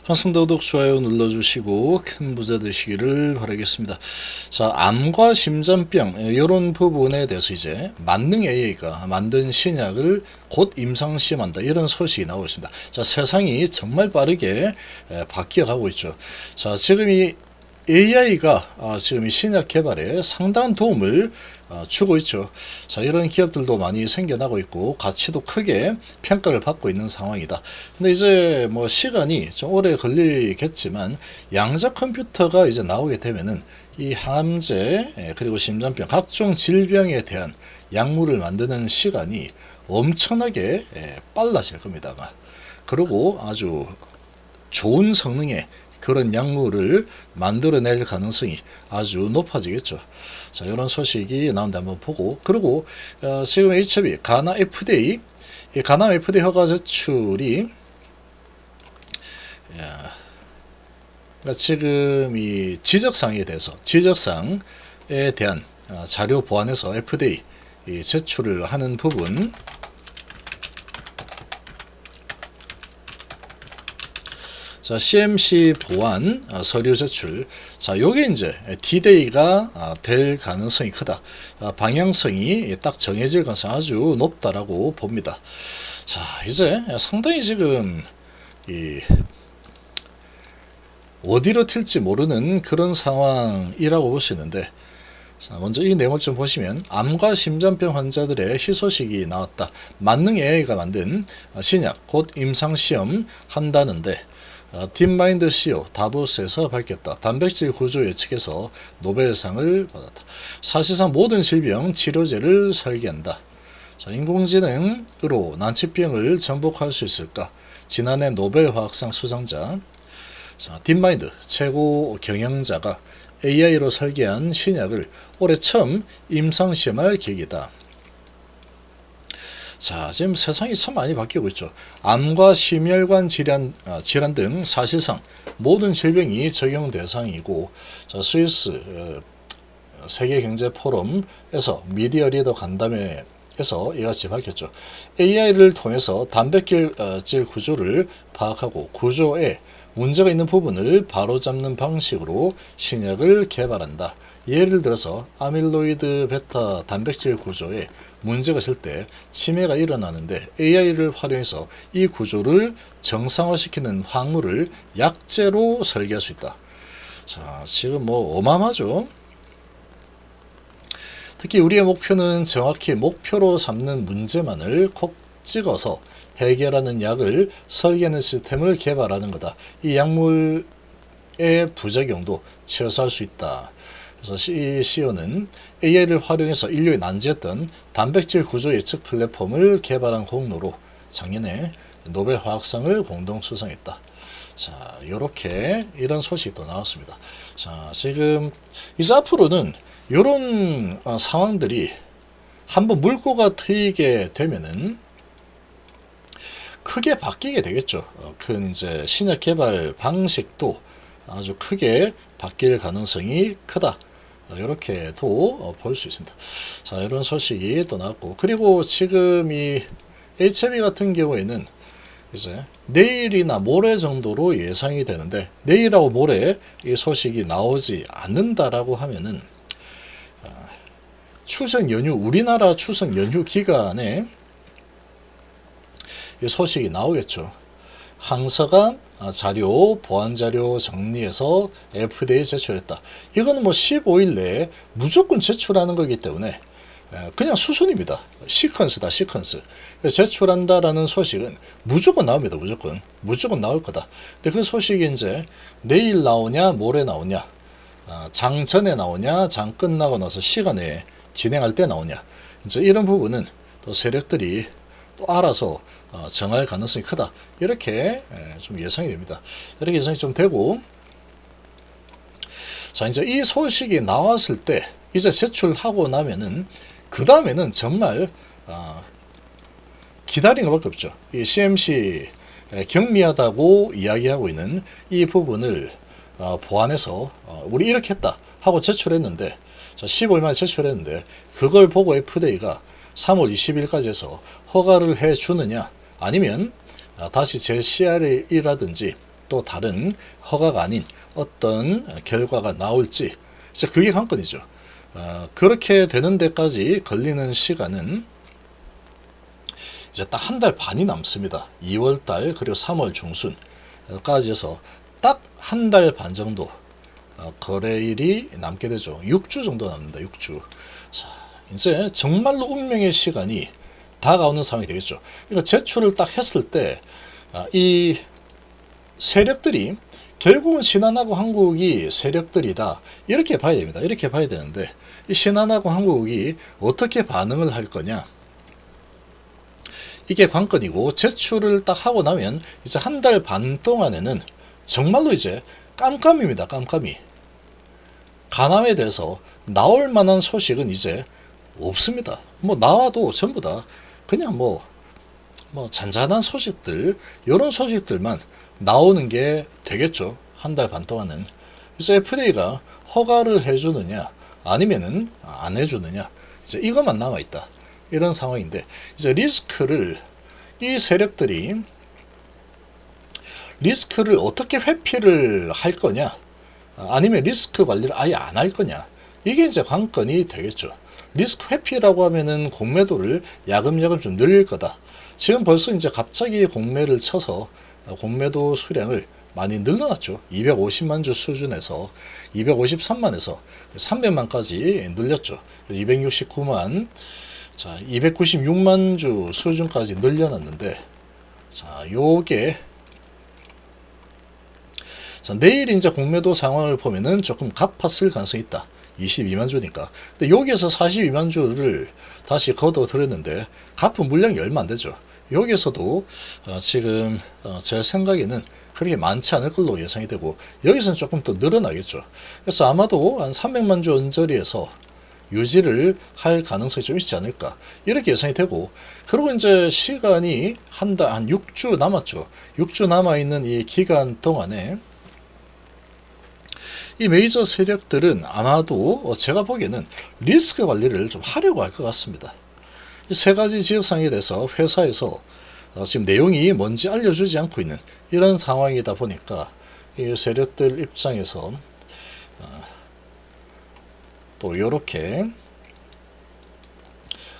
방송 구독, 좋아요 눌러주시고 큰 부자 되시기를 바라겠습니다. 자, 암과 심장병 이런 부분에 대해서 이제 만능 AI가 만든 신약을 곧 임상시험한다 이런 소식이 나오고 있습니다. 자, 세상이 정말 빠르게 바뀌어가고 있죠. 자, 지금 이 AI가 지금 이 신약 개발에 상당한 도움을 주고 있죠. 자, 이런 기업들도 많이 생겨나고 있고 가치도 크게 평가를 받고 있는 상황이다. 근데 이제 뭐 시간이 좀 오래 걸리겠지만 양자 컴퓨터가 이제 나오게 되면은 이 항암제 그리고 심장병 각종 질병에 대한 약물을 만드는 시간이 엄청나게 빨라질 겁니다. 그리고 아주 좋은 성능의 그런 약물을 만들어낼 가능성이 아주 높아지겠죠. 자, 이런 소식이 나온데 한번 보고, 그리고 지금 HIV 가나 FDA, 이 가나 FDA 허가 제출이 그러니까 지금 이 지적사항에 대한 자료 보완해서 FDA 제출을 하는 부분. 자, CMC 보완 서류 제출. 자, 요게 이제 D-Day가 될 가능성이 크다. 방향성이 딱 정해질 가능성이 아주 높다라고 봅니다. 자, 이제 상당히 지금 어디로 튈지 모르는 그런 상황이라고 볼 수 있는데, 자, 먼저 이 내용을 좀 보시면 암과 심장병 환자들의 희소식이 나왔다. 만능 AI가 만든 신약 곧 임상시험 한다는데 딥마인드 CEO 다보스에서 밝혔다. 단백질 구조 예측에서 노벨상을 받았다. 사실상 모든 질병 치료제를 설계한다. 자, 인공지능으로 난치병을 정복할 수 있을까? 지난해 노벨 화학상 수상자 딥마인드 최고 경영자가 AI로 설계한 신약을 올해 처음 임상시험할 계획이다. 자, 지금 세상이 참 많이 바뀌고 있죠. 암과 심혈관 질환 등 사실상 모든 질병이 적용 대상이고, 자, 스위스 세계경제포럼에서 미디어 리더 간담회에서 이같이 밝혔죠. AI를 통해서 단백질 구조를 파악하고 구조에 문제가 있는 부분을 바로잡는 방식으로 신약을 개발한다. 예를 들어서 아밀로이드 베타 단백질 구조에 문제가 있을 때 치매가 일어나는데 AI를 활용해서 이 구조를 정상화시키는 확률을 약제로 설계할 수 있다. 자, 지금 뭐 어마어마하죠. 특히 우리의 목표는 정확히 목표로 삼는 문제만을 콕 찍어서 해결하는 약을 설계하는 시스템을 개발하는 거다. 이 약물의 부작용도 최소화할 수 있다. 그래서 이 CEO는 AI를 활용해서 인류에 난제했던 단백질 구조 예측 플랫폼을 개발한 공로로 작년에 노벨 화학상을 공동 수상했다. 자, 이런 소식이 또 나왔습니다. 자, 지금 이제 앞으로는 이런 상황들이 한번 물꼬가 트이게 되면은 크게 바뀌게 되겠죠. 큰 이제 신약 개발 방식도 아주 크게 바뀔 가능성이 크다. 이렇게도 볼 수 있습니다. 자, 이런 소식이 또 나왔고, 그리고 지금 이 HIV 같은 경우에는 이제 내일이나 모레 정도로 예상이 되는데, 내일하고 모레 이 소식이 나오지 않는다라고 하면은 추석 연휴, 우리나라 추석 연휴 기간에 이 소식이 나오겠죠. 항서가 보안 자료 정리해서 FDA 제출했다. 이거는 뭐 15일 내에 무조건 제출하는 거기 때문에 그냥 수순입니다. 시퀀스. 제출한다라는 소식은 무조건 나옵니다. 무조건 나올 거다. 근데 그 소식이 이제 내일 나오냐, 모레 나오냐, 장 전에 나오냐, 장 끝나고 나서 시간에 진행할 때 나오냐, 이제 이런 부분은 또 세력들이 또 알아서 정할 가능성이 크다. 이렇게 좀 예상이 됩니다. 이렇게 예상이 좀 되고, 자, 이제 이 소식이 나왔을 때 이제 제출하고 나면은 그 다음에는 정말 기다리는 것밖에 없죠. 이 CMC 경미하다고 이야기하고 있는 이 부분을 보완해서 우리 이렇게 했다 하고 제출했는데, 자, 15일 만에 제출했는데 그걸 보고 FDA가 3월 20일까지 해서 허가를 해 주느냐, 아니면 다시 재CR이라든지 또 다른 허가가 아닌 어떤 결과가 나올지 이제 그게 관건이죠. 그렇게 되는 데까지 걸리는 시간은 이제 딱 한 달 반이 남습니다. 2월달 그리고 3월 중순까지 해서 딱 한 달 반 정도 거래일이 남게 되죠. 6주 정도 남는다. 6주. 자, 이제 정말로 운명의 시간이 다가오는 상황이 되겠죠. 그러니까 제출을 딱 했을 때 이 세력들이 결국은 신한하고 한국이 세력들이다 이렇게 봐야 됩니다. 이렇게 봐야 되는데 이 신한하고 한국이 어떻게 반응을 할 거냐 이게 관건이고, 제출을 딱 하고 나면 이제 한 달 반 동안에는 정말로 이제 깜깜입니다. 깜깜이. 간암에 대해서 나올 만한 소식은 이제 없습니다. 뭐 나와도 전부 다 그냥 뭐 잔잔한 소식들, 이런 소식들만 나오는 게 되겠죠. 한 달 반 동안은. 그래서 FDA가 허가를 해주느냐 아니면은 안 해주느냐 이제 이것만 남아 있다. 이런 상황인데, 이제 리스크를 이 세력들이 리스크를 어떻게 회피를 할 거냐 아니면 리스크 관리를 아예 안 할 거냐 이게 이제 관건이 되겠죠. 리스크 회피라고 하면은 공매도를 야금야금 좀 늘릴 거다. 지금 벌써 이제 갑자기 공매를 쳐서 공매도 수량을 많이 늘려놨죠. 250만 주 수준에서 253만에서 300만까지 늘렸죠. 269만, 자 296만 주 수준까지 늘려놨는데, 자 요게 자, 내일 이제 공매도 상황을 보면은 조금 갚았을 가능성이 있다. 22만 주니까. 근데 여기에서 42만 주를 다시 걷어들였는데 갚은 물량이 얼마 안 되죠. 여기에서도 지금 제 생각에는 그렇게 많지 않을 걸로 예상이 되고, 여기서는 조금 더 늘어나겠죠. 그래서 아마도 한 300만 주 언저리에서 유지를 할 가능성이 좀 있지 않을까 이렇게 예상이 되고, 그리고 이제 시간이 한 6주 남았죠. 6주 남아있는 이 기간 동안에 이 메이저 세력들은 아마도 제가 보기에는 리스크 관리를 좀 하려고 할 것 같습니다. 이 세 가지 지역상에 대해서 회사에서 지금 내용이 뭔지 알려주지 않고 있는 이런 상황이다 보니까 이 세력들 입장에서 또 이렇게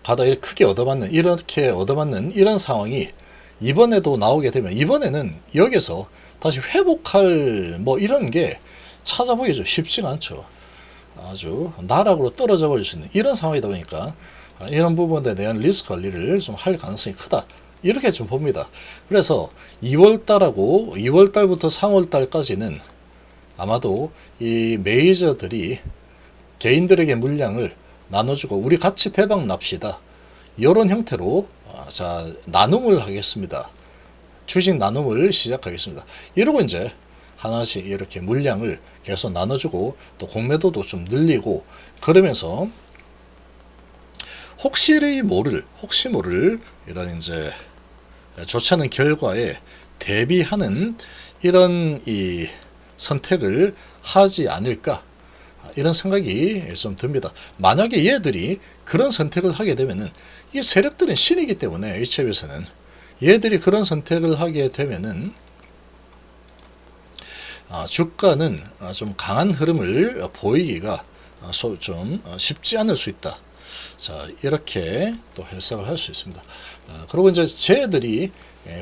가다 이렇게 크게 얻어맞는 이런 상황이 이번에도 나오게 되면, 이번에는 여기서 다시 회복할 뭐 이런 게 찾아보기 좀 쉽지가 않죠. 아주 나락으로 떨어져 버릴 수 있는 이런 상황이다 보니까 이런 부분에 대한 리스크 관리를 좀 할 가능성이 크다 이렇게 좀 봅니다. 그래서 2월달하고 2월달부터 3월달까지는 아마도 이 메이저들이 개인들에게 물량을 나눠주고 우리 같이 대박 납시다 이런 형태로 자 나눔을 하겠습니다. 주식 나눔을 시작하겠습니다. 이러고 이제 하나씩 이렇게 물량을 계속 나눠주고 또 공매도도 좀 늘리고, 그러면서 혹시 모를 이런 이제 좋지 않은 결과에 대비하는 이런 이 선택을 하지 않을까 이런 생각이 좀 듭니다. 만약에 얘들이 그런 선택을 하게 되면은, 이 세력들은 신이기 때문에 HF에서는 얘들이 그런 선택을 하게 되면은 주가는 좀 강한 흐름을 보이기가 좀 쉽지 않을 수 있다. 자 이렇게 또 해석을 할 수 있습니다. 그리고 이제 쟤들이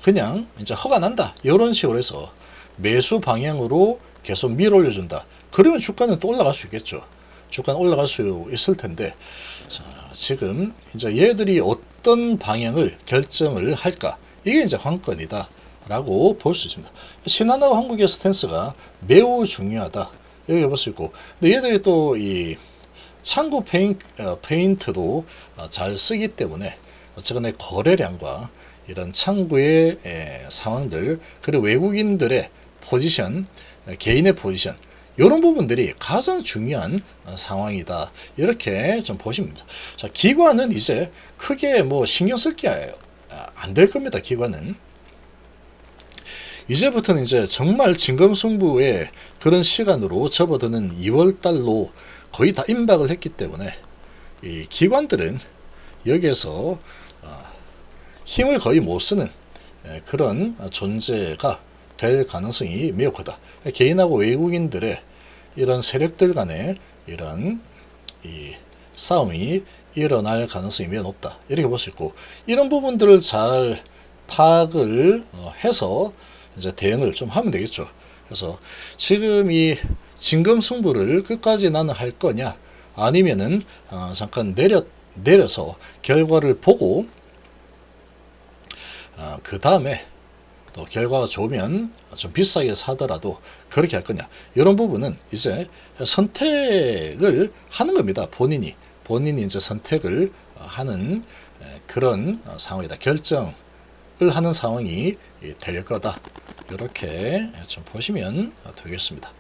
그냥 이제 허가 난다 이런 식으로 해서 매수 방향으로 계속 밀어올려준다. 그러면 주가는 또 올라갈 수 있겠죠. 주가는 올라갈 수 있을 텐데, 자 지금 이제 얘들이 어떤 방향을 결정을 할까 이게 이제 관건이다 라고 볼 수 있습니다. 신한하고 한국의 스탠스가 매우 중요하다 이렇게 볼 수 있고, 근데 얘들이 또 이 창구 페인트도 잘 쓰기 때문에 어쨌거나 거래량과 이런 창구의 상황들, 그리고 외국인들의 포지션, 개인의 포지션, 이런 부분들이 가장 중요한 상황이다 이렇게 좀 보시면 됩니다. 자 기관은 이제 크게 뭐 신경 쓸 게 안 될 겁니다. 기관은 이제부터는 이제 정말 진검승부의 그런 시간으로 접어드는 2월달로 거의 다 임박을 했기 때문에 이 기관들은 여기에서 힘을 거의 못 쓰는 그런 존재가 될 가능성이 매우 크다. 개인하고 외국인들의 이런 세력들 간의 이런 이 싸움이 일어날 가능성이 매우 높다. 이렇게 볼 수 있고, 이런 부분들을 잘 파악을 해서 이제 대응을 좀 하면 되겠죠. 그래서 지금 이 진검승부를 끝까지 나는 할 거냐, 아니면은 잠깐 내려서 결과를 보고 그 다음에 또 결과가 좋으면 좀 비싸게 사더라도 그렇게 할 거냐, 이런 부분은 이제 선택을 하는 겁니다. 본인이 이제 선택을 하는 그런 상황이다. 결정을 하는 상황이 될 거다. 이렇게 좀 보시면 되겠습니다.